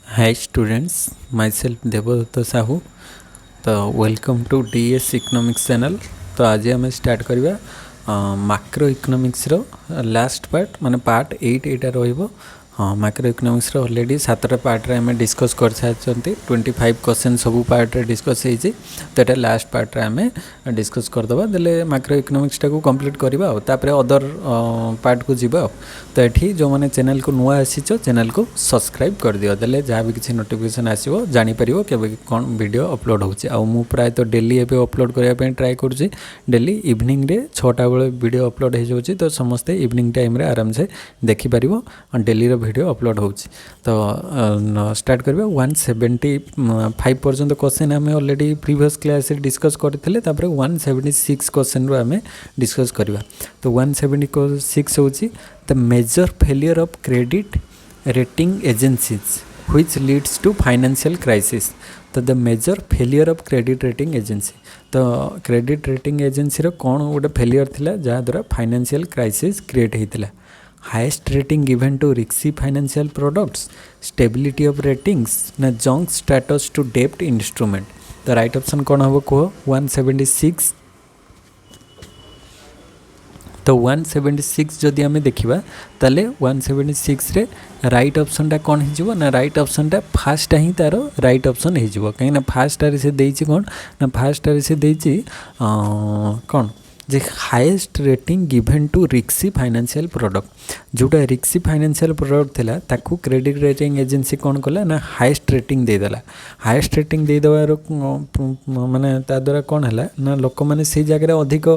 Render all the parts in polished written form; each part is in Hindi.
Hi students, myself Devadutta Sahu. तो welcome to DS economics channel. तो आज आम स्टार्ट करवा मैक्रो इकोनॉमिक्स रो लास्ट पार्ट माने पार्ट 8 एटा रहिबो। हाँ, मैक्रो इकोनॉमिक्स रो ऑलरेडी 7टा पार्ट रे हमें डिस्कस कर सारछंती। 25 क्वेश्चन सब पार्ट रे डिस्कस हेछि। तो एटा लास्ट पार्ट रे हमें डिस्कस कर दबा देले मैक्रो इकोनॉमिक्स टा को कंप्लीट करबा और तापर अदर पार्ट को जीवा। तो एठी जो माने चैनल को नुआ आसीचो चैनल को सब्सक्राइब कर दियो देले जहाँ भी किसी नोटिफिकेशन आसीबो जानि परिबो केबे कोन वीडियो अपलोड होछि। आ मु प्राय तो डेली एबे अपलोड करिया पे ट्राई करूछि। डेली इवनिंग रे 6टा बेले वीडियो अपलोड हो जाउछि। तो समस्ते इवनिंग टाइम रे आराम से देखि परिबो और डेली रो वीडियो अपलोड होछि। तो स्टार्ट करबा 175 पर्यंत क्वेश्चन हमें ऑलरेडी प्रीवियस क्लास रे डिस्कस करथिले। तापर 176 क्वेश्चन रो हमें डिस्कस करबा। तो 176 होछि the major failure of credit rating agencies which leads to financial crisis. तो the major failure of credit rating agency, तो credit rating agency रो कौन गोटे फेलियर थिला जहाँ द्वारा फाइनेंशियल क्राइसिस क्रिएट होता। Highest rating given to risky financial products, stability of ratings ना जंक स्टेटस टू डेब्ट इंस्ट्रूमेंट। तो राइट ऑप्शन कौन हम कह 176। तो 176 जदि आम देखा ताले 176 रे राइट ऑप्शन टा कौन हो ना राइट ऑप्शन टा फास्ट ही तार राइट ऑप्शन हो कहीं फास्ट से देछि कौन ना फास्ट से देछि कौन जे हाईएस्ट रेटिंग गिवन टू रिक्सी फाइनेंशियल प्रोडक्ट। जोटा रिक्सी फाइनेंशियल प्रोडक्ट थिला ताकू क्रेडिट रेटिंग एजेंसी कौन कला ना हाईएस्ट रेटिंग देदेला। हाईएस्ट रेटिंग देदेवार माने ता द्वारा कौन है ना लोक मैंने से जगह अधिक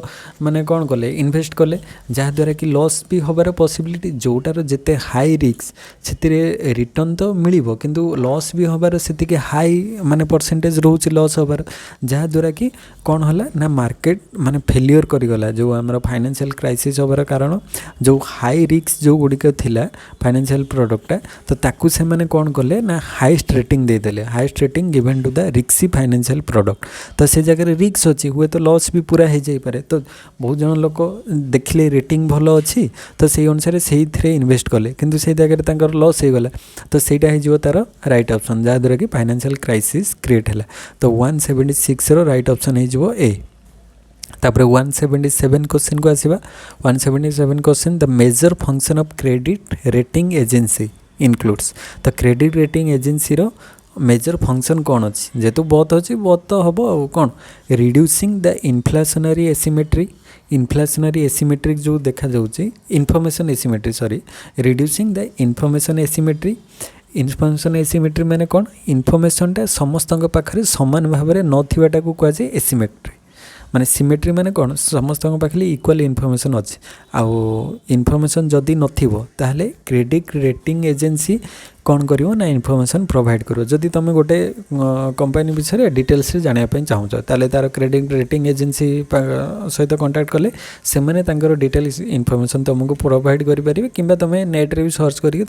माने कौन कले इन्वेस्ट कले जहाँद्वारा कि लॉस भी हबार पॉसिबिलिटी। जोटार जिते हाई रिस्क से रिटर्न तो मिलिबो किंतु लॉस भी हबार से हाई माने परसेंटेज रोचे लॉस हबार जहाँद्वारा कि कौन है ना मार्केट माने फेलियर गला। जो आम फाइनेंशियल क्राइसिस हबार कारण जो हाई रिस्क जो गुड़िक थिला फाइनेंशियल प्रोडक्टा तो ताकू से माने कौन कले ना हाईएस्ट रेटिंग देदेले। Highest rating given to the रिक्सी फाइनेंशियल प्रोडक्ट। तो से जगह रिस्क अच्छी हुए तो लॉस भी पूरा हो जाए। तो बहुत जन लोक देखले रेटिंग भल अच्छी तो से अनुसार से इन्वेस्ट कले किंतु से जगह लॉस हो गला। तो सहीटा हो तार राइट ऑप्शन जहाँद्वारा कि फाइनेंशियल क्राइसिस क्रिएट है। तो 176 रो राइट ऑप्शन हो ए। तापर 177 क्वेश्चन को आसीबा। 177 question the major function of credit rating agency includes. तो क्रेडिट रेटिंग एजेंसी रो मेजर फंक्शन कौन अच्छी जेतु बहुत अच्छी बहुत तो हम आ कौन reducing the inflationary asymmetry. Inflationary asymmetric जो देखा जाउची information asymmetry sorry reducing the information asymmetry. Information asymmetry माने कौन इनफॉरमेशनटा समस्त पाखे समान भाव में नथिबाटा को कह जाए एसिमेट्री। माने सिमेट्री माने कौन समस्त पाखे इक्वाल इनफॉरमेशन अच्छी आउ इनफॉरमेशन जदि नथिबो ताहले क्रेडिट रेटिंग एजेंसी कौन करिवो ना इनफॉरमेशन प्रोवाइड करो। जदि तुम गोटे कंपनी विषय डिटेल्स जानापी चाहूच ताले तार क्रेडिट रेटिंग एजेंसी सहित कंटाक्ट कले से मैंने डिटेल्स इनफॉरमेशन तुमको प्रोवाइड करेंगे कि तुम नेट्रे भी सर्च करके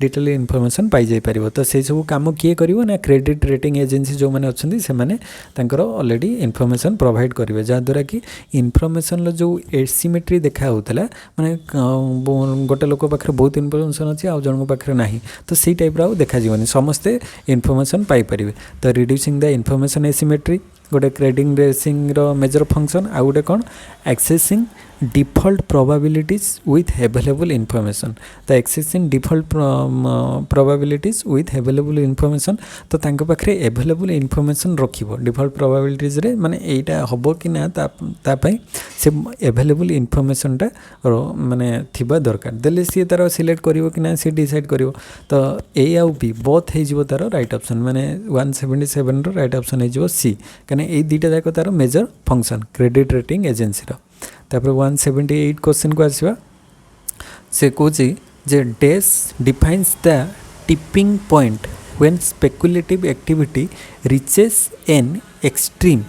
डिटेल इनफॉरमेशन पाई जाई परिबो। तो से सब काम किए करिवो ना क्रेडिट रेटिंग एजेंसी जो मैंने अच्छी से मैंने ऑलरेडी इनफॉरमेशन प्रोवाइड करेंगे जहाँद्वारा कि इनफॉरमेशन जो एसिमेट्री देखा होता माने गोटे लोक पाखे बहुत इनफॉरमेशन अच्छी आउ जन पाखे नहीं तो सी टाइप देखा समस्ते इनफॉरमेशन पाई परिबे। तो रिड्यूसिंग द इनफॉरमेशन एसिमेट्री गोटे क्रेडिट रेसिंग रो मेजर फंक्शन आ गोटे कौन assessing default probabilities with available information. तो assessing default probabilities with available information तो तांको पाखरे अवेलेबल इनफॉरमेशन रखिबो डिफॉल्ट प्रोबेबिलिटीज रे माने एटा हबो कि ना ता पई से अवेलेबल इनफॉरमेशन टा माने थिबा दरकार देले सी तार सिलेक्ट करिवो कि ना सी डिसाइड करिवो। तो ए आउ बी बोथ हे जिवो तार राइट ऑप्शन माने 177 रो राइट ऑप्शन हे जिवो सी कने ए दुटा जाक तार major function credit rating agency रो। तापर 178 क्वेश्चन को आसीबा से कहूँ जे dash defines the tipping point when speculative activity reaches an extreme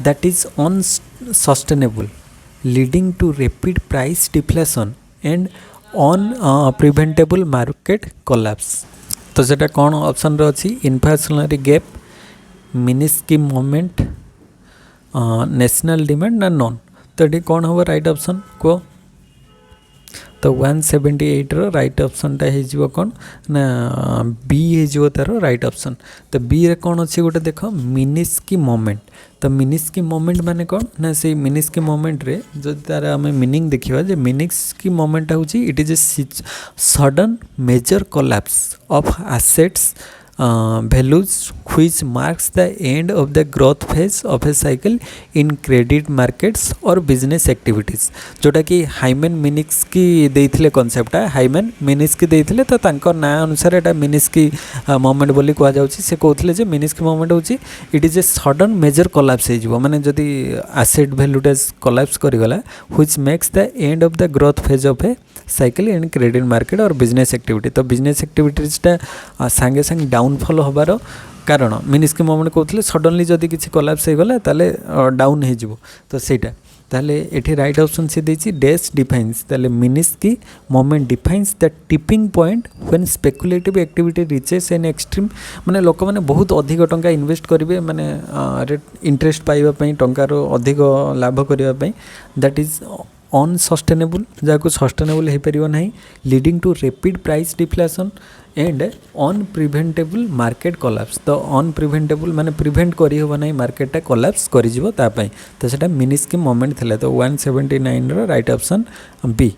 that is unsustainable leading to rapid price deflation and unpreventable market collapse. तो सेटा कौन ऑप्शन रो अछि inflationary gap, Minsky moment, national demand ना नॉन। तो ये कौन हम राइट ऑप्शन को तो 178 रो राइट ऑप्शनटा हो कौन ना बी हो तार राइट ऑप्शन। तो बी रे कौन अच्छी गोटे देख मिनिस्की मोमेंट। तो मिनिस्की मोमेंट माने कौन ना से मिनिस्की मोमेंट रे जो तार आम मीनिंग देखा जे मिनिस्की मोमेंट होची it is a sudden major collapse of assets values which marks the end of the growth phase of a cycle in credit markets or business activities। जोटा कि हाइमेन मिनिस्की देइथिले कॉन्सेप्ट हाइमेन मिनिस्की देइथिले तो तांको ना अनुसार एटा मिनिस्की मोमेंट बोली कह जाउछि। से कहथिले जे मिनिस्की मोमेंट होछि it is a sudden major collapse हे जिवो माने जदी एसेट वैल्यूटा कोलैप्स करि गला which makes the end of the growth phase of a cycle in credit market और बिजनेस एक्टिविटी। तो बिजनेस एक्टिविटीजटा सांगे सांगे डाउनफॉल होबार कारण मिनिस्की मोमेंट कहते सडनली जदि किसी कोलैप्स हो गला ताले डाउन हो जिवो। तो सेटा ताले एठी राइट ऑप्शन से देछि डैश डिफाइंस ताले Minsky moment defines the tipping point when speculative activity reaches an extreme माने लोक माने बहुत अधिक टंका इन्वेस्ट करिवे माने इंटरेस्ट पाइबा पई टंकार अधिक लाभ करिबा पई दैट इज अनसस्टेनेबल जहाँ सस्टेनेबल हो पार ना leading to rapid price deflation and unpreventable market collapse. तो अनप्रिवेंटेबल माने प्रिवेंट करी हो ना मार्केटा कोलैप्स करिजिवो तापई। तो सेटा मिनिस्की मोमेंट थिला। तो 179 रो right option B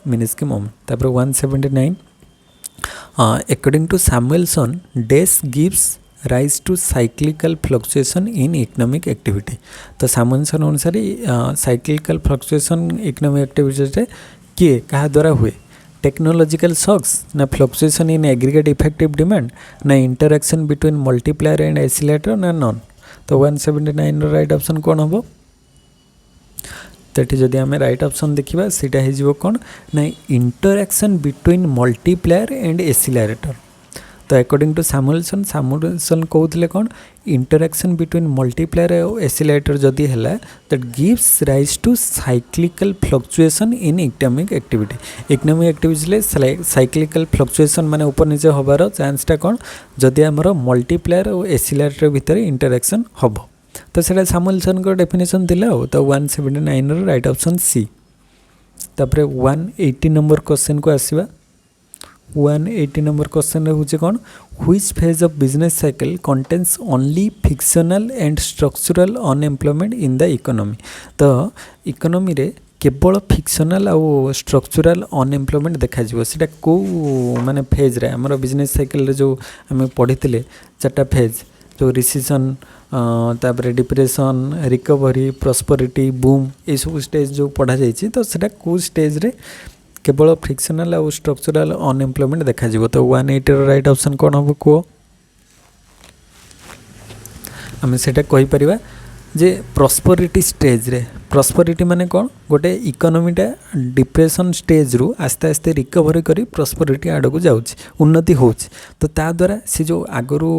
Minsky moment. तापर 179 according to Samuelson dash gives rise to cyclical fluctuation in economic activity. तो सैमुएल्सन अनुसार साइक्लिकल फ्लक्चुएसन इकोनॉमिक एक्टिविटी किए क्या द्वारा हुए टेक्नोलॉजिकल शॉक्स ना fluctuation in aggregate effective demand ना interaction between multiplier and accelerator ना नॉन। तो 179 राइट ऑप्शन कौन हम तो ये जदि आम राइट ऑप्शन देखा सीटा हो कौन ना interaction between multiplier and accelerator. तो अकॉर्डिंग टू सैमुएल्सन कहते कौन इंटरैक्शन बिटवीन मल्टीप्लायर और एसिलेटर जदि है that gives rise to cyclical fluctuation in economic activity. Economic activity cyclical fluctuation माने ऊपर नीचे होबार चांसटा कौन जदि आमर मल्टीप्लायर और एसिलेटर भितर इंटरैक्शन हम। तो सेटा सैमुएल्सन को डेफिनेशन दिला। तो 179 राइट ऑप्शन सी। तापर 180 नंबर क्वेश्चन को आसवा। 180 नंबर क्वेश्चन होचे कौन which phase of business cycle contains only fictional and structural unemployment in the economy. तो इकोनॉमी रे केवल फिक्शनल आउ स्ट्रक्चरल अनएम्प्लॉयमेंट देखा सीटा को माने फेज रे हमर बिजनेस साइकिल रे जो आम पढ़ी चार्टा फेज जो रिसेशन तापर डिप्रेशन रिकवरी प्रॉस्पेरिटी बूम ये सब स्टेज जो पढ़ा जाइए। तो सेटा को स्टेज रे केवल फ्रिक्शनल और स्ट्रक्चरल अनएम्प्लॉयमेंट देखा। तो 180 राइट ऑप्शन कौन हम कह आम से कहीपर जे प्रॉस्पेरिटी स्टेज रे प्रॉस्पेरिटी माने कौन गोटे इकोनॉमीटा डिप्रेशन स्टेज रु आस्ते आस्ते रिकवरी करी प्रॉस्पेरिटी आड़ को जाउछि उन्नति होछि। तो ता द्वारा सी जो आगरू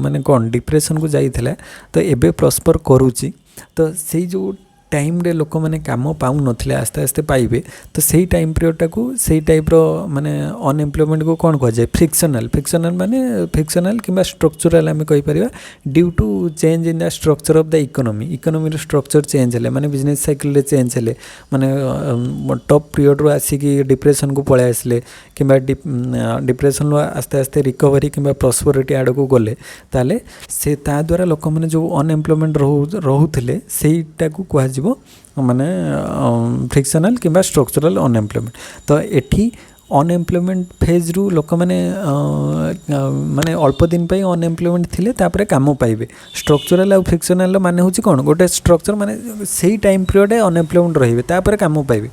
माने कौन डिप्रेशन को जाइथिला तो एबे प्रॉस्पर करूछि। तो से जो टाइम रे लोक मैंने काम पाऊ नथिले आस्ते आस्ते पाइबे। तो सही टाइम पीरियडटा को सही टाइप रो माने अनएम्प्लॉयमेंट को कौन कह जाए फिक्शनल फिक्शनल माने फिक्शनल किंबा स्ट्रक्चरल आम कहि परिबा due to change in the structure of the economy रो स्ट्रक्चर चेंज हेले माने बिजनेस साइकिल रे चेंज हेले माने टॉप पीरियड रो आसिकी डिप्रेशन को पळे आसले किंबा डिप्रेशन रो आस्ते आस्ते रिकवरी किंबा प्रॉस्पेरिटी आड़ को गले ताले से ता द्वारा लोक माने जो अनएम्प्लॉयमेंट रहुथिले सेटा को कह माने फ्रिक्शनल किंबा स्ट्रक्चरल अनएम्प्लॉयमेंट। तो एठी अनएम्प्लॉयमेंट फेज रु लोक माने माने अल्प दिन पे अनएम्प्लॉयमेंट थिले तापरे काम पाइबे। स्ट्रक्चरल और फ्रिक्शनल माने होची कोन गोटे स्ट्रक्चर माने सही टाइम पीरियड अनएम्प्लॉयमेंट रहिबे तापरे काम पाइबे।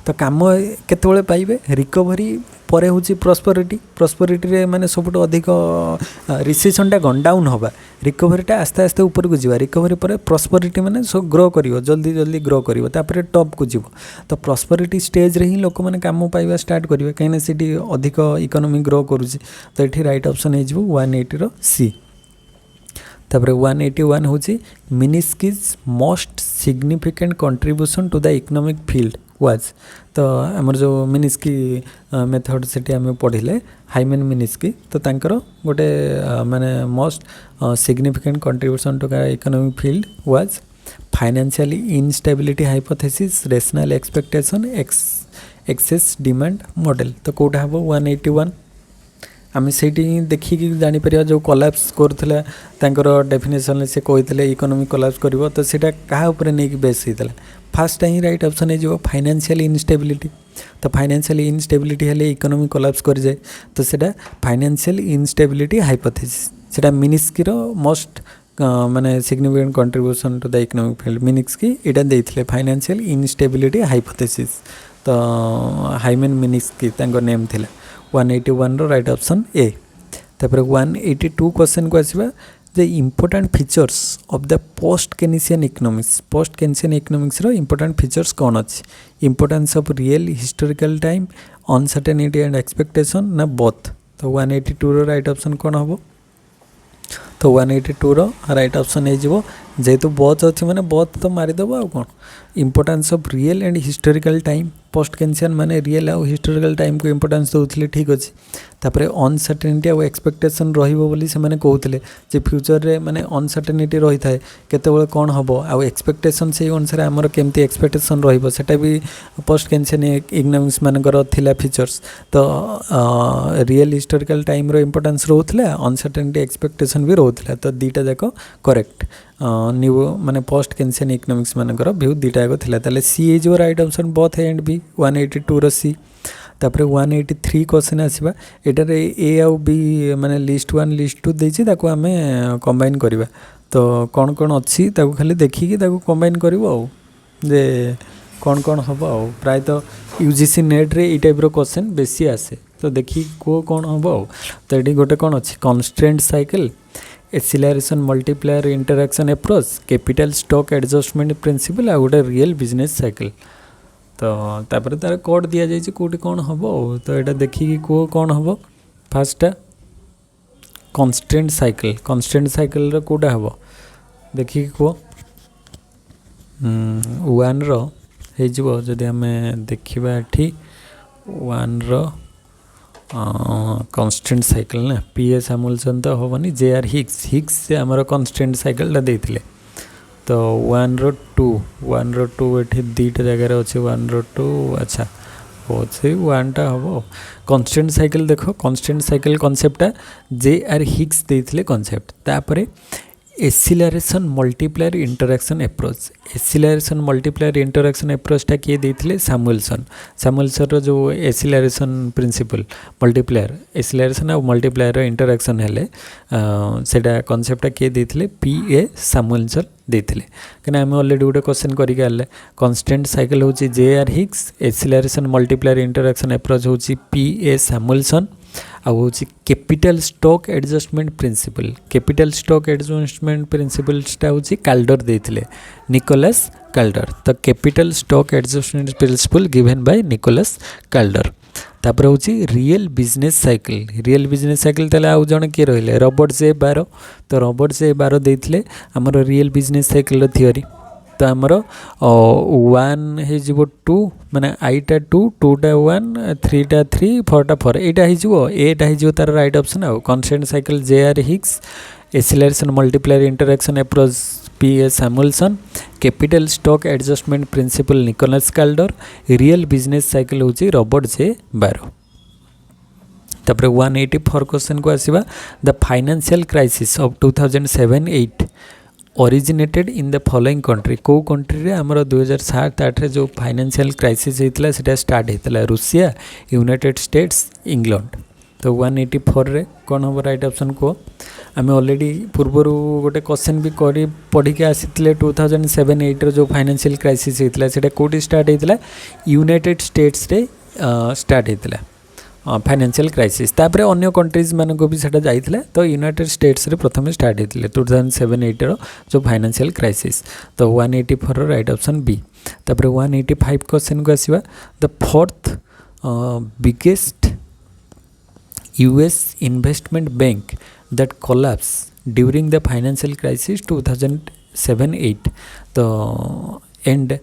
तो काम केतेबेले पाइबे रिकवरी परे होची प्रॉस्पेरिटी रे माने सबुठ अधिक रिसेशनटा गन डाउन होबा रिकवरीटा आस्ते आस्ते ऊपर को जीवा रिकवरी पर प्रॉस्पेरिटी माने सो ग्रो करिवो जल्दी जल्दी ग्रो करिवो तापर टॉप को जीवो। तो प्रॉस्पेरिटी स्टेज रे ही लोक माने काम पाइबा स्टार्ट करिवे कहीं ना सिटी अधिक इकोनॉमी ग्रो करूची। तो एठी राइट ऑप्शन हे जीवो 180 रो सी। तापर 181 होची Minsky's most significant contribution to the economic field was. तो आमर जो मिनिस्की मेथड से आम पढ़ले हाइमेन मिनिस्की तो तांकर गोटे माने most significant contribution to the economic field was financially instability hypothesis rational expectation excess demand model तो कोटा हम 181 आम से देखिकी जापर जो कोलैप्स करूला डेफिनेशन से कहते इकोनॉमी कोलैप्स कर तो सीटा क्या नहीं बेस होता फास्ट ही राइट ऑप्शन हो फाइनेंशियल इनस्टेबिलिटी तो फाइनेंशियल इनस्टेबिलिटी हेले इकोनॉमी कोलैप्स कर जाए तो सीटा फाइनेंशियल इनस्टेबिलिटी हाइपोथेसिस सेटा मिनिस्की मोस्ट माने significant contribution to the economic field Minsky इटा देइथिले फाइनेंशियल इनस्टेबिलिटी हाइपोथेसिस तो हाइमेन मिनिस्की तांको नेम थिला 181 रो राइट ऑप्शन ए तापर 182 क्वेश्चन को आसीबा the important features of the post Keynesian economics रो इम्पोर्टेंट फीचर्स कौन अच्छी importance of real historical time uncertainty and expectation ना बोथ तो 182 रो राइट ऑप्शन कौन हम तो 182 रो राइट ऑप्शन हो जेहेतु बोथ अच्छी मैंने बोथ तो मारिदेव आ कौन importance of real and historical time post Keynesian माने रियल आउ हिस्टोरिकल टाइम को इम्पोर्टेंस दौले ठीक अच्छे तापर अनसर्टेनिटी आउ एक्सपेक्टेशन रही से कहते जे फ्यूचर रे माने अनसर्टेनिटी रही था केतबेले कौन हम आउ एक्सपेक्टेशन से अनुसार आमर केमती एक्सपेक्टेशन रहा भी पोस्ट केन्सियन इकोनॉमिक्स मानकर थिला फीचर्स तो रियल हिस्टोरिकल टाइम रो इम्पोर्टेंस रोला अनसर्टेनिटी एक्सपेक्टेशन भी रोला तो दीटा जाक करेक्ट न्यू माने पोस्ट केन्सियन इकोनॉमिक्स मानकर व्यू दीटा जाक थिला ताले C is right option both A and B 182 रो सी तापर 183 क्वेश्चन आसीबा एटारे ए आउ बी माने लिस्ट 1 लिस्ट 2 देछि ताको आमे कंबाइन करबा तो कौन कौन अच्छी ताको खाली देखिकी ताको कंबाइन करबो आउ जे कौन कौन हम आउ प्राय तो यूजीसी नेट रे ई टाइप रो क्वेश्चन बेसी आसे तो देखी को कौन हम आउ तो एटी गोटे कौन अच्छी constant cycle acceleration multiplier interaction approach capital stock adjustment principle आ गोटे रियल बिजनेस साइकिल तो तापर तार कोड दिया जाइए कौटी कौन हम तो यहाँ देखिए को कौन हम फास्टा कॉन्स्टेंट साइकिल कौटा हम देखिए को 1 हो जदि आम देखा ये 1 कॉन्स्टेंट साइकिल ना पीए सैमुअलसन तो हेनी जे.आर. हिग्स से आमर कॉन्स्टेंट साइकिल देते तो 1 रो 2 ये दुईटा जगार अच्छे 1 रो 2 अच्छा अच्छे 1 टा हम कॉन्स्टेंट साइकिल देख कॉन्स्टेंट साइकिल कॉन्सेप्टा जे.आर. हिग्स देते कॉन्सेप्ट तापर एक्सिलरेशन मल्टीप्लायर इंटरैक्शन अप्रोचटा किए देते सैमुअलसन रो जो एक्सिलरेशन प्रिंसिपल मल्टीप्लायर एक्सिलरेशन और मल्टीप्लायर इंटरैक्शन हेले सेटा कॉन्सेप्टा किए देते पी.ए. सैमुअलसन देते कहीं आम अलरेडी गोटे क्वेश्चन करके कॉन्स्टेंट साइकिल हूँ J R. Hicks acceleration multiplier interaction approach हूँ पी.ए. सैमुअलसन आउ कैपिटल स्टॉक एडजस्टमेंट प्रिंसिपलटा हूँ काल्डर देते निकोलस काल्डर तो capital stock adjustment principle given by Nicholas Kaldor तापर हूँ रियल बिजनेस साइकिल ताले आउ जन किए रहिले रॉबर्ट जे बारो तो रॉबर्ट जे बारो देते आमर रियल बिजनेस साइकिल थियोरी तो आमर 1 हो 2 माने आईटा 2 2टा 1 3टा 3 4टा 4 यहाँ एटा हो तार राइट ऑप्शन आउ constant cycle J R. Hicks acceleration multiplier interaction approach P A. Samuelson capital stock adjustment principle Nicholas Kaldor real business cycle हूँ रॉबर्ट जे बारो तापर 184 क्वेश्चन को आसीबा the financial crisis of 2007-8 originated in the following country को कंट्री रे आमर 2007-8 जो फाइनेंशियल क्राइसिस होता है स्टार्ट होता रूसिया यूनाइटेड स्टेट्स इंग्लैंड तो 184 रे कौन हम राइट ऑप्शन को आम ऑलरेडी पूर्वर गोटे क्वेश्चन भी पढ़ी के आसी 2007-8 जो फाइनेंशियल क्राइसिस होता है कौटी स्टार्ट होता यूनाइटेड स्टेट्स रे स्टार्ट होता फाइनेंशियल क्राइसिस तापर अन्य कंट्रीज मान को भी जाइए तो यूनाइटेड स्टेट्स रे प्रथम स्टार्ट होते 2007-8 जो फाइनेंशियल क्राइसिस तो 184 राइट ऑप्शन बी तापर 185 क्वेश्चन को आसीबा the fourth biggest US investment bank that collapse during the financial crisis 2007-8 तो and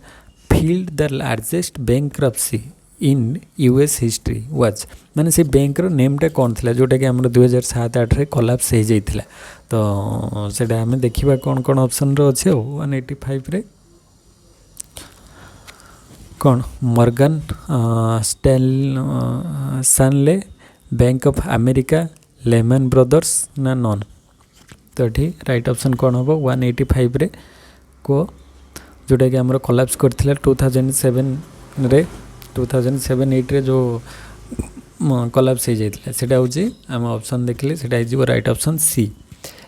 filed the largest bankruptcy in US history was माने से बैंक रो नेमटा कौन थिला जोटा कि हमर 2007-8 रे कोलैप्स हो जाइथिला तो सेटा हमें देखिबा कौन कौन ऑप्शन रो अछि 185 रे कौन Morgan Stanley bank of America Lehman Brothers ना नॉन। तो ये राइट ऑप्शन कौन हम 185 रे को जोटा कि आमर कोलैप्स करथिला 2007 रे 2007-8 रे जो कोलैप्स हो जाता सेटा होची आम ऑप्शन देखले सेटा हो right option C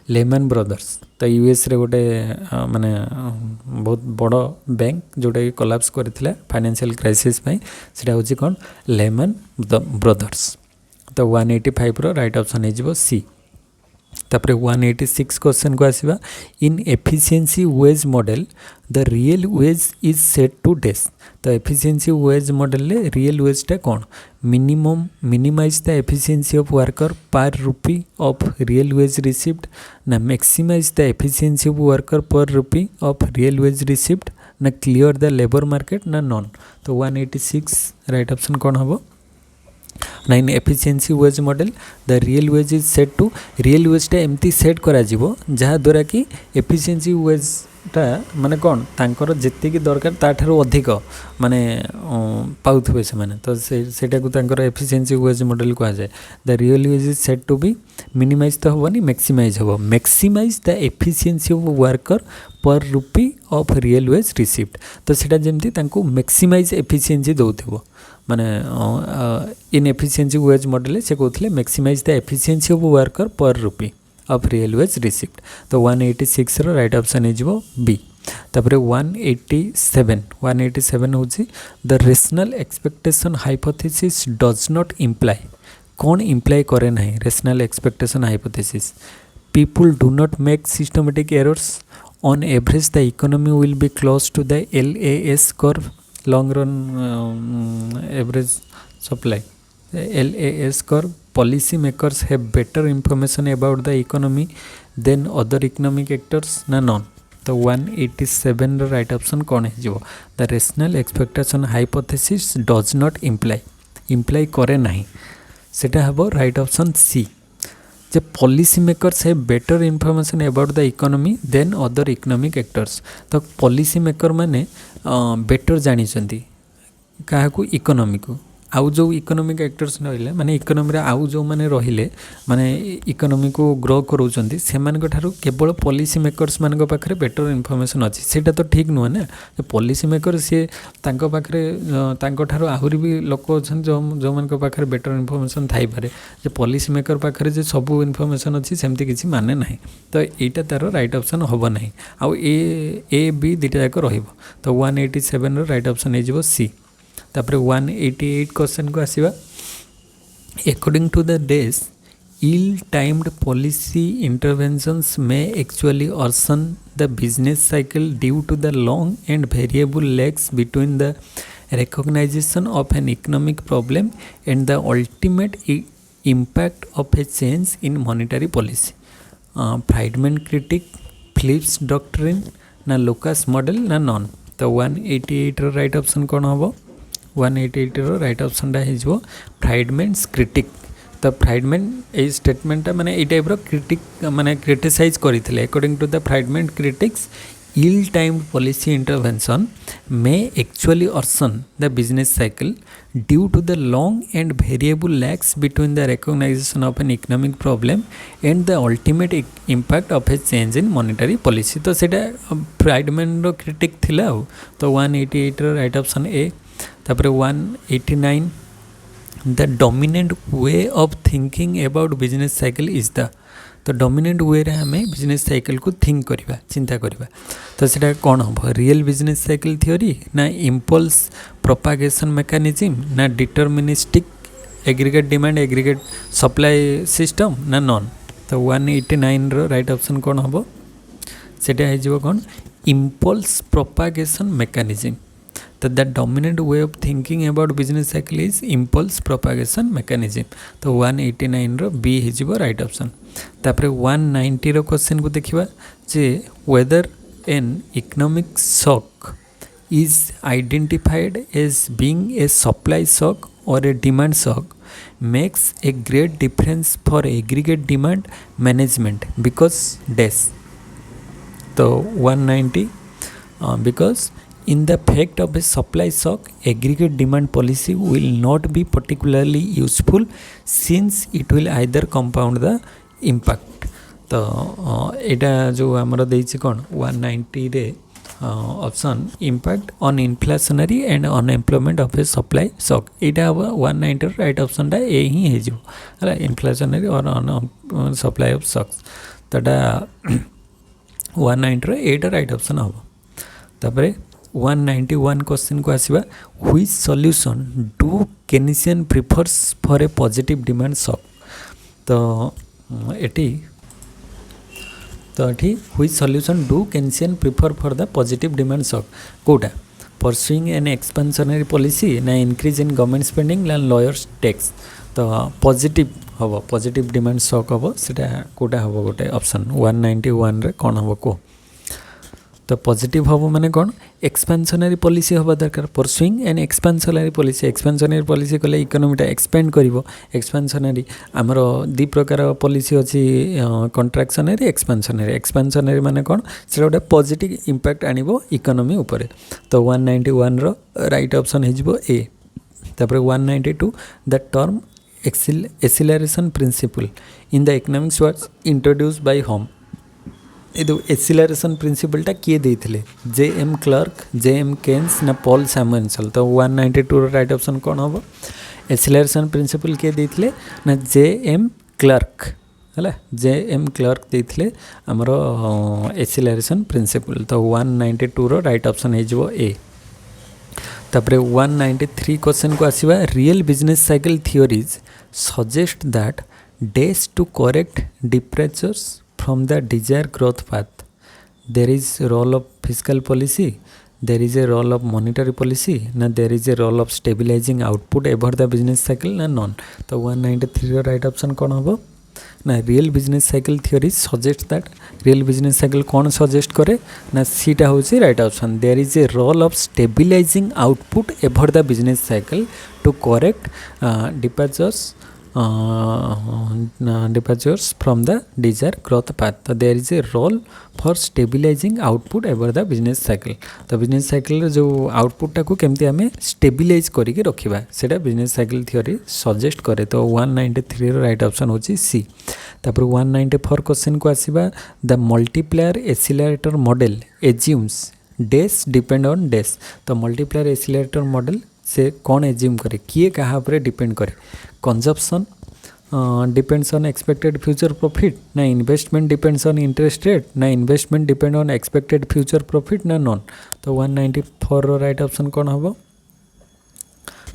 Lehman Brothers. तो यूएस रे गोटे माने बहुत बड़ बैंक जोटा कि कोलैप्स करथिला फाइनेंशियल क्राइसिस पई सेटा होची कौन लेमन ब्रदर्स। तो 185 रो राइट ऑप्शन हो सी। तापर 186 क्वेश्चन को आसवा in efficiency wage model the real wage is set to dash. तो एफिशिएंसी वेज मॉडल ले रियल वेजटा कौन minimum minimise the efficiency of worker per rupee of real wage received ना maximise the efficiency of worker per rupee of real wage received ना क्लियर द लेबर मार्केट ना नॉन। तो 186 राइट ऑप्शन कौन हम 9 efficiency wage model the real wage is set to real वेजटा एमती सेट करा जिवो जहा द्वारा कि एफिशिएंसी वेजटा माने कौन तांकर जेतिकी दरकार ताठारो अधिक माने पाउथबे से माने तो सेटा को तांकर एफिशिएंसी वेज मॉडल कहा जाए। The real wage is set to be minimise तो होबनी मैक्सिमाइज होबो maximise the efficiency of worker per rupee of real wage received. तो सेटा जेमती तांको मैक्सिमाइज एफिशिएंसी दउथबो माने इन एफिशिएंसी वेज मॉडल से कहते maximise the efficiency of worker per rupee of real wage received. तो 186 रो राइट ऑप्शन हो बी। तापर 187 होची the rational expectation hypothesis does not imply कौन इम्प्लाई करे नहीं rational expectation hypothesis people do not make systematic errors on average the economy will be close to the LAS curve long run average supply LAS curve policy makers have better information about the economy than other economic actors ना none। तो 187 रो राइट ऑप्शन कौन है the rational expectation hypothesis does not imply करे नहीं सेटा हम राइट ऑप्शन सी जे पॉलिसी मेकर्स है better information about the economy than other economic actors. तो पॉलिसी मेकर माने बेटर जानी क्या इकोनॉमी को आउ जो इकोनॉमिक एक्टर्स रहिले माने इकोनॉमी रे आउ जो माने रहिले माने इकोनॉमी को ग्रो करूचंती सेमान ठारू केवल पॉलिसी मेकर्स मान पाखे बेटर इनफॉरमेशन अच्छी सेटा तो ठीक नुह ना पॉलिसी मेकर सी पाखे ठारू आहरी भी लोक अच्छा जो मान पाखे बेटर इनफॉरमेशन थाई पारे जे पॉलिसी मेकर पाखे जे सब इनफॉरमेशन अच्छी सेमती किसी माने ना तो यहाँ तार राइट ऑप्शन हम ना आउ ए बी दुटा जाक रहिबो। तो 187 रो राइट ऑप्शन हो सी। तापर 188 क्वेश्चन को आसवा according to the dash ill timed policy interventions may actually worsen the business cycle due to the long and variable lags between the recognition of an economic problem and the ultimate impact of a change in monetary policy। Friedman critique Phillips doctrine ना लोकास मॉडल ना नॉन। तो 188 रो राइट ऑप्शन कौन हम 188 रो राइट ऑप्शन हो फ्राइडमैन्स क्रिटिक। तो फ्राइडमैन ये स्टेटमेंटा माने ये टाइप क्रिटिक माने क्रिटिसाइज करते according to the Friedman critics ill timed policy intervention may actually worsen the business cycle due to the long and variable lags between the recognition of an economic problem and the ultimate impact of a change in monetary policy। तो सेटा फ्राइडमैन रो क्रिटिक थिला हो। तो 188 रो राइट ऑप्शन ए। तापर 189 the dominant way of thinking about business cycle is the. तो डोमिनेंट वे रे हमें बिजनेस साइकिल को थिंक करवा चिंता करवा। तो सेटा कौन हम रियल बिजनेस साइकिल थ्योरी ना इम्पल्स प्रोपागेशन मेकानिज्म ना deterministic aggregate demand aggregate supply system ना नॉन। तो 189 रो राइट ऑप्शन कौन हम सेटा हो कौन इम्पल्स प्रोपागेशन मेकानिज्म। तो the dominant way of thinking about business cycle is impulse propagation mechanism. तो 189 रो बी हो राइट ऑप्शन। तापर 190 रो क्वेश्चन को देखिबा जे whether an economic shock is identified as being a supply shock और a demand shock makes a great difference for aggregate demand management because dash. तो 190 because In the fact of a supply shock, aggregate demand policy will not be particularly useful since it will either compound the impact. तो एटा जो आमर देछि कोन 190 रे option impact on inflationary and unemployment of A supply shock Etah 190 right option टा ए ही हे जो हला इन्फ्लेशनरी और अन सप्लाई ऑफ शॉक्स तटा 190 रे एटा राइट ऑप्शन हबो तापरे 191 क्वेश्चन को आसीबा which solution do Keynesian prefers for a positive demand shock तो एटी तो ये which solution do Keynesian prefer for the positive demand shock कोटा परसुइंग एन एक्सपेंशनरी पॉलिसी ना इंक्रीज इन गवर्नमेंट स्पेंडिंग ना लॉयर्स टैक्स तो पॉजिटिव हम पॉजिटिव डिमांड शॉक हम सेटा कोटा हम गोटे ऑप्शन 191 रे कौन हम को तो पॉजिटिव हम माने कौन एक्सपेंशनरी पॉलिसी हवा दरकार परसुइंग एंड एक्सपेंशनरी पॉलिसी कले इकोनॉमीटा एक्सपेंड करिवो एक्सपेंशनरी आमर दि प्रकार पॉलिसी अछि कॉन्ट्रैक्शनरी एक्सपेंशनरी माने कौन से गोटे पॉजिटिव इंपैक्ट आनिबो इकोनॉमी ऊपर तो 191 रो राइट ऑप्शन हे जिवो ए तापर 192 the term acceleration principle in the economics was introduced by whom ये एक्सिलरेशन प्रिंसिपलटा किए देइथिले जे.एम. Clark J M. केन्स ना पॉल सैमुएल्सन तो 192 राइट ऑप्शन कौन हम एक्सिलरेशन प्रिंसिपल किए देइथिले ना जे.एम. क्लार्क है जे.एम. क्लार्क देइथिले हमर एक्सिलरेशन प्रिंसिपल तो 192 रो राइट ऑप्शन हे जो ए तापरे 193 क्वेश्चन को आसीबा real business cycle theories suggest that dash to correct departures from the desired growth path. There is role of fiscal policy, there is a role of monetary policy, na there is a role of stabilizing output over the business cycle na none. तो 193 रो राइट ऑप्शन कौन हम ना real business cycle theory suggest that real business cycle कौन सजेस्ट करे ना सीटा होची right option there is a role of stabilising output over the business cycle to correct departures from the desired growth path तो there is a role for stabilizing output over the business cycle तो business cycle जो output टाको केमती आमे stabilize करिके रखिबा सेटा business cycle theory suggest करे तो 193 रो राइट ऑप्शन होची सी तापर 194 क्वेश्चन को आसीबा the multiplier accelerator model assumes dash depend on dash तो मल्टीप्लायर एक्सीलरेटर मॉडल से कौन एज्यूम करे किए कहा पर डिपेंड करे consumption depends on expected future profit ना investment depends on interest rate ना investment depend on expected future profit ना नॉन तो 194 रो राइट ऑप्शन कौन हम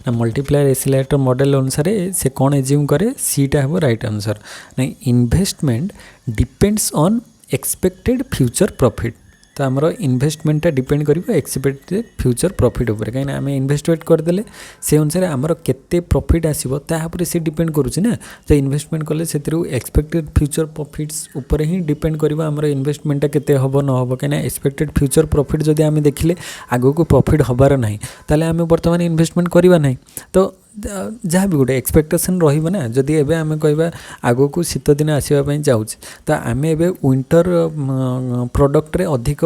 ना मल्टीप्लायर एक्सीलरेटर मॉडल अनुसार से कौन एज्यूम करे सीटा हम राइट आंसर ना investment depends on expected future profit तो आमर इन्वेस्टमेंटा डिपेंड कर एक्सपेक्टेड फ्यूचर प्रॉफिट उपर कहीं आम इन्वेस्टमेंट करदे से अनुसार आमर केते प्रॉफिट आसीबो तापर से डिपेंड करुछि ना तो इन्वेस्टमेंट कले से एक्सपेक्टेड फ्यूचर प्रॉफिट्स उपर ही डिपेंड करबा आमर इन्वेस्टमेंटा केते हबो न हबो कहीं एक्सपेक्टेड फ्यूचर प्रॉफिट जदि आम देखिले आगो को प्रॉफिट हबार नाही ताले आम वर्तमान इन्वेस्टमेंट करबा नाही तो जहाँ भी गोटे एक्सपेक्टेशन रही ना जदि एबे आमे कहबा आगो को शीत दिन आसवाई जाऊँ तो आम एबे विंटर प्रोडक्ट रे अधिक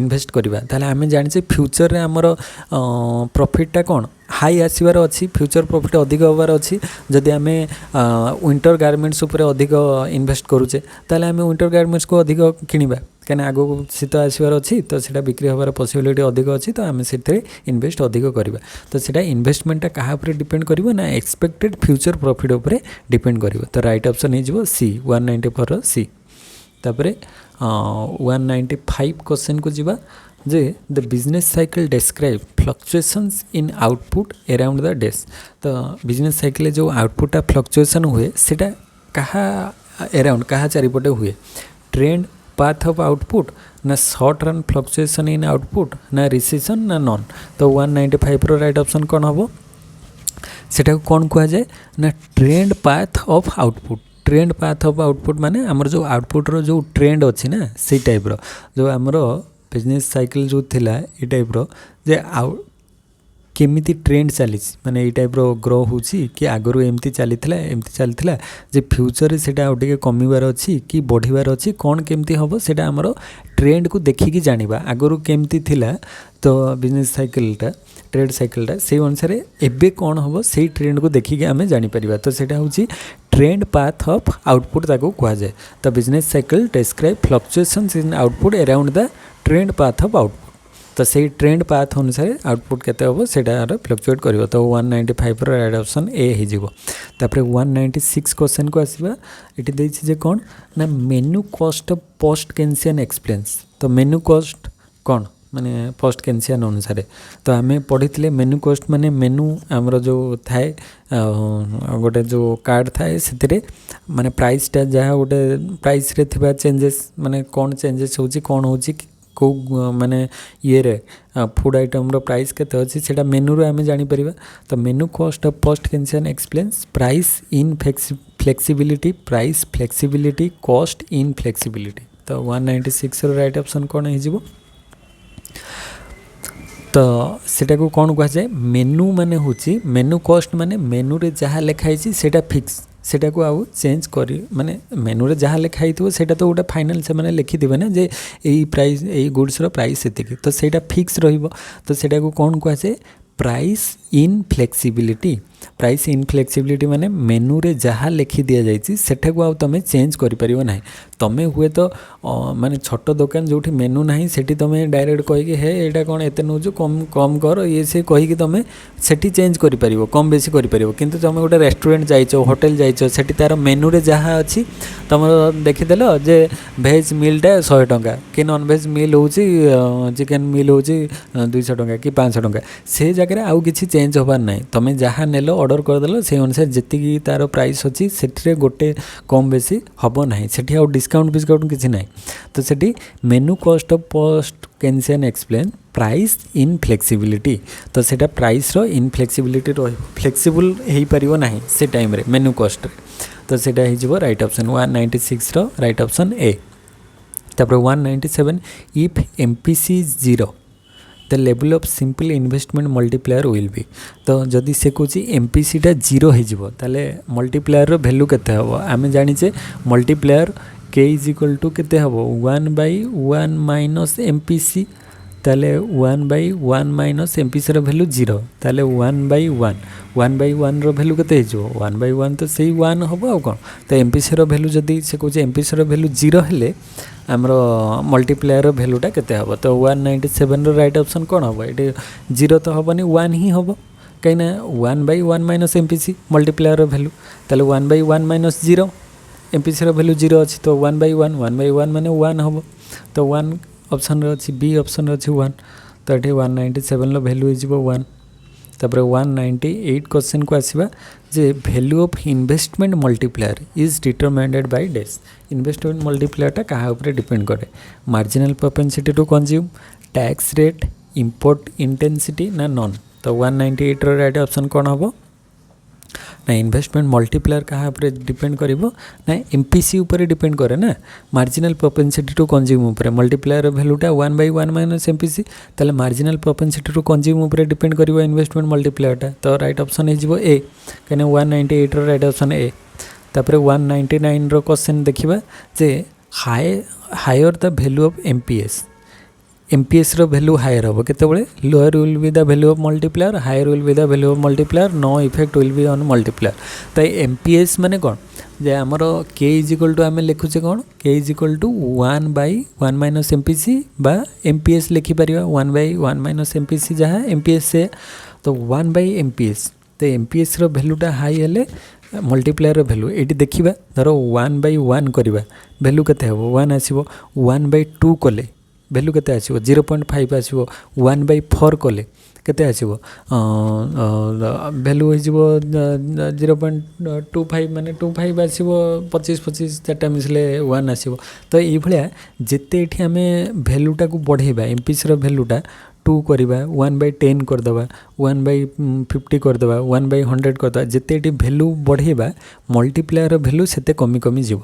इन्वेस्ट करबा ताले आमे जानिछे फ्यूचर रे हमर प्रॉफिटटा कौन हाई आसबार अच्छी फ्यूचर प्रॉफिट अधिक हबार अच्छी जदि आम विंटर गारमेंट्स उपर अधिक इन्वेस्ट करुचे ताले आम विंटर गारमेंट्स को अधिक किनिबा कहीं आगो शीत आसबार अच्छी तो सीटा बिक्री हबार पॉसिबिलिटी अधिक अच्छी तो आम से इन्वेस्ट अधिक करवा तो सीटा इन्वेस्टमेंटटा क्या डिपेंड करिवो ना एक्सपेक्टेड फ्यूचर प्रॉफिट उपर डिपेंड करिवो तो राइट ऑप्शन हो सी 194 सी तापरे 195 क्वेश्चन को जीवा जे the business cycle describe fluctuations in output around the dash तो बिजनेस साइकिल जो आउटपुटा फ्लक्चुएशन हुए सेटा कहा अराउंड कहा चारिपटे हुए ट्रेंड पाथ ऑफ आउटपुट ना short run fluctuation in output ना रिसेशन ना नॉन तो 195 रो राइट ऑप्शन कौन हम सेटा कौन कहा जाए ना trend path of output trend path of output माने हमर जो आउटपुट रो जो ट्रेंड अच्छी ना से टाइप रो जो हमर बिजनेस साइकिल जो थिला ए टाइप रो जे केमिति ट्रेंड चली माने ये टाइप रो ग्रो होची कि आगरू एमती चलीथिला जे फ्यूचर सेटा आउ टिके कमिबार अछि कि बढ़िबार अछि कोन केमती हबो सेटा हमरो ट्रेंड को देखिकी जानिबा आगरू केमती थिला तो बिजनेस साइकिलटा ट्रेड साइकिलटा से अनुसार एबे कौन हम से ट्रेंड को देखिए आम जापर तो सेटा हूँ ट्रेंड पाथ ऑफ आउटपुट ताको कह जाए तो business cycle describe fluctuations in output around the trend path of output तो से ट्रेंड पाथ अनुसार आउटपुट केते हम सेटार फ्लक्चुएट कर तो 195 राइट ऑप्शन ए होपर 196 क्वेश्चन को आसवा ये देजे कौन ना menu cost of post Keynesian explains तो मेन्यू कॉस्ट कौन माने पोस्ट केन्सियन अनुसार तो आम पढ़ी मेन्यू कॉस्ट माने मेन्यू आमर जो थाए गोटे जो कार्ड थाए से माने प्राइसटा जहाँ गोटे प्राइस रे थिबा चेंजेस माने कौन चेंजेस होची कौन होची को माने ये रे फूड आइटम रो प्राइस केते अछि सेटा मेन्यू रे आम जानि परिबा तो menu cost of post Keynesian explains price inflexibility price flexibility cost inflexibility तो 196 रो राइट ऑप्शन कौन हिजिबो तो सेटा को कौन कह जाए मेन्यू माने होची मेन्यू कॉस्ट माने मेन्यू रे जहाँ लिखाई सेटा फिक्स सेटा को आउ चेंज करी माने मेन्यू रे जहाँ लिखाई थो सेटा तो गोटे फाइनल से माने लिखि दिबे ना जे एई प्राइस एई गुड्स रो प्राइस एतिकी तो सेटा फिक्स रहिबो तो सेटा को कौन कह जाए प्राइस इन फ्लेक्सिबिलिटी माने मेन्यू रे जहाँ लिखि दिया जाइछि सेटा को आउ तमे चेंज करि परिबो नाही तमे हुए तो माने छोट दुकान जोठी मेन्यू नाही सेठी तमे डायरेक्ट कहि कि हे एटा कोन एते नउजु कम कर ये से कहि कि तमे सेठी चेंज करि परिबो कम बेसी करि परिबो किंतु तमे गोटे रेस्टोरेंट जाइछो होटल जाइछो सेठी तार मेन्यू रे जहाँ अछि तमरो देखि देलो जे वेज मीलटा 100 टंका कि नॉन वेज मील होउछि चिकन मील होउछि 200 टंका कि 500 टंका से जगह आउ किछि चेंज होबार नाही तमे जहाँ नेलो ऑर्डर कर देलो से अनुसार जति तार प्राइस अछि सेठी गोटे कम बेसी हबो नाही सेठी आउ डिस्काउंट किसी ना तो सेठी menu cost of post Keynesian explain price inflexibility तो सेटा प्राइस रो इन फ्लेक्सिबिलिटी रो फ्लेक्सिबल हो पारिबो नाही से टाइम रे मेन्यू कॉस्ट रे तो सेटा ही जिवो राइट ऑप्शन 196 रो राइट ऑप्शन ए तापर 197 if MPC is 0 the level of simple investment multiplier will be तो जदि से कौच एमपीसीटा 0 हो ताले मल्टीप्लायर वैल्यू केते हबो आमे जानिचे मल्टीप्लायर के इज इक्वल टू केते हबो 1/1 माइनस एमपीसी ताले 1/1 माइनस एमपीसी रो वैल्यू 0 ताले 1/1 रो वैल्यू केते हिजो 1/1 तो सही 1 हबो आ कोन तो एमपीसी रो वैल्यू जदि से कौच एमपीसी रो वैल्यू 0 हेले आमर मल्टीप्लायर वैल्यूटा केते हबो तो 197 रो राइट ऑप्शन कोन हबो एटे 0 तो हबनी 1 ही हबो कहिना 1/1 माइनस एमपीसी मल्टीप्लायर वैल्यू ताले 1/1 माइनस 0 एमपीसी रो वैल्यू 0 अछि तो 1/1 माने 1 हबो तो 1 ऑप्शन रे अछि बी ऑप्शन रे अछि 1 तो एठी 197 लो वैल्यू हिजबो 1 तापर 198 क्वेश्चन को आसीबा जे value of investment multiplier is determined by dash investment multiplier टा कहा ऊपर डिपेंड करे marginal propensity to consume tax rate import intensity ना नॉन तो 198 रो राइट ऑप्शन कोन हबो ना इन्वेस्टमेंट मल्टीप्लायर कहा ऊपर डिपेंड करिवो ना एमपीसी ऊपर डिपेंड करे ना मार्जिनल प्रोपेंसिटी टू कंज्यूम ऊपर मल्टीप्लायर वैल्यूटा 1/1 माइनस एमपीसी ताले मार्जिनल प्रोपेंसिटी टू कंज्यूम ऊपर डिपेंड करिवो इन्वेस्टमेंट मल्टीप्लायरटा तो राइट ऑप्शन हे जिवो ए कने 198 रो राइट ऑप्शन ए तापर 199 रो क्वेश्चन देखिबा जे higher the value of MPS रो वैल्यू हायर हो केतेबेले lower will be the value of multiplier higher will be the value of multiplier no effect will be on multiplier तो एमपीएस माने कोन जे हमर के इज इक्वल टू आमे लिखुचे कोन K is equal to 1/1 minus MPC बा एमपीएस लिखि परिबा 1/1 माइनस एमपीसी जहाँ एमपीएस से तो 1/एमपीएस तो एमपीएस रो वैल्यूटा हाई हेले मल्टीप्लायर वैल्यू ये देखा धर 1/1 करवा वैल्यू केते हबो 1 आसीबो 1/2 कले वैल्यू केते आसीबो 0.5 आसीबो 1/4 कले केते आसीबो वैल्यू होइजिबो 0.25 माने 25 आसीबो 25 चारटा मिसले 1 आसीबो तो ये भलिया जेते एठी हमें वैल्यूटा को बढ़ेबा एमपीसी रो वैल्यूटा 2 करवा 1/10 करदे 1/50 करदे 1/100 करदे जिते भैल्यू बढ़ेबा मल्टीप्लायर भैल्यू से कमी कमी जीव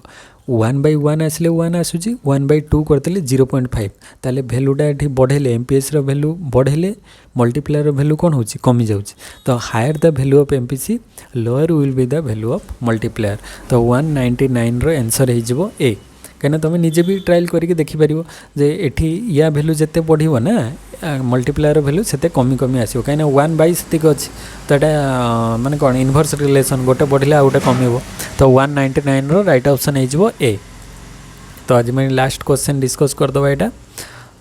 1/1 आसले 1 आसूँ 1/2 करदे 0.5 ताले भैल्यूटा ये बढ़ेले एमपीएस भैल्यू बढ़ेले मल्टीप्लायर भैल्यू कौन हो कमी जाऊँ तो higher the value of MPC lower will be the value of multiplier तो 199 रो आंसर हो ए कहीं तुम निजे भी ट्रायल करके देखिपर जे एठी या भैल्यू जिते बढ़ो ना मल्टीप्लायर भैल्यू से कमी कमी आसो कहीं 1/7 अच्छी तो यहाँ माने कौन इनवर्स रिलेशन गोटे बढ़ले आ गोटे कम तो 199 रो राइट ऑप्शन हो ए। तो आज मैं लास्ट क्वेश्चन डिस्कस करदे यहाँ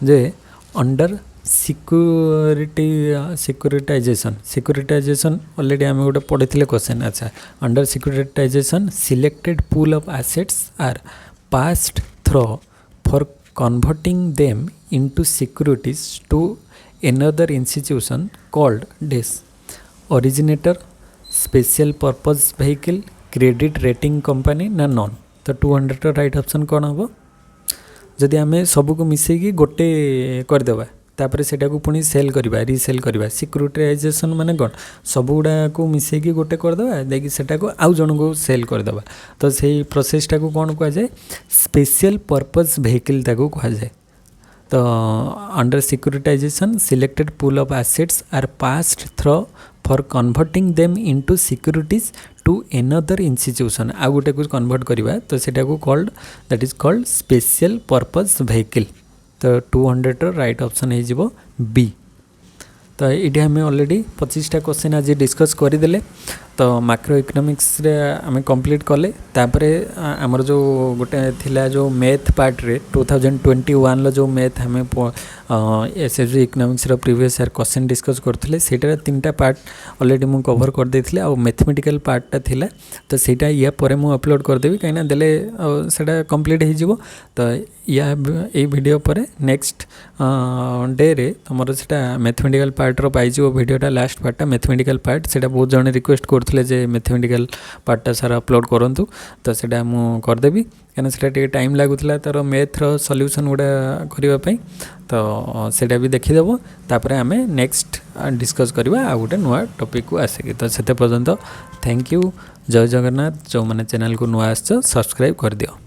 जे अंडर सिक्यूरिटाइजेशन ऑलरेडी आम गोटे पढ़ी क्वेश्चन अच्छा under securitisation selected pool of assets are passed through for converting them into securities to another institution called this originator special purpose vehicle credit rating company ना नॉन तो 200 राइट ऑप्शन कौन हम जदि आम सबको मिसेकी गोटे करदेवा तापर सेटा को पुणी सेल करवा रिसेल करवा सिक्यूरिटाइजेशन माने कौन सब गुड़ा को मिसेकी गोटे करदेवा देखिए सेटा को आउ जन को सेल करदेवा तो सही प्रोसेसटा को कौन कह जाए स्पेशल पर्पस वेहिकल ताको कह जाए। तो under securitisation selected pool of assets are passed through for converting them into securities to another institution आ गोटे को कन्वर्ट करवा तो सेटा को called that is called special purpose vehicle तो 200 राइट ऑप्शन हो बी। तो ये आम ऑलरेडी 25टा क्वेश्चन आज डिस्कस करदे तो माइक्रो इकोनॉमिक्स रे आम कंप्लीट कले तापरे आमर जो गोटे थिला जो मैथ पार्ट रे 2021 लो जो मैथ आम एसएसजी इकोनॉमिक्स रो प्रीवियस ईयर क्वेश्चन डिस्कस करथिले सेटार 3टा पार्ट ऑलरेडी मु कवर कर देथिले आ मैथमेटिकल पार्टटा थिला तो सेटा या परे मु अपलोड कर देबी काइना देले सेटा कंप्लीट हो जिवो तो या ए वीडियो परे नेक्स्ट डे रे तमरो सेटा मैथमेटिकल पार्ट रो पाई जिवो वीडियोटा लास्ट पार्टटा मैथमेटिकल पार्ट सेटा बहुत जने रिक्वेस्ट करथिले जे मैथमेटिकल पार्टटा सारा अपलोड करंतु तो सेटा मु कर देबी कहना सेटा टिके टाइम लागुतला तार मैथ रो सॉल्यूशन गुडा करिवा पई तो सेटा भी देखिदेव तापर आम नेक्स्ट डिस्कस करवा आ गोटे नुआ टॉपिक को आसिक तो से पर्यंत थैंक यू जय जगन्नाथ जो मैंने चैनल को नुआ आस सब्सक्राइब कर दियो।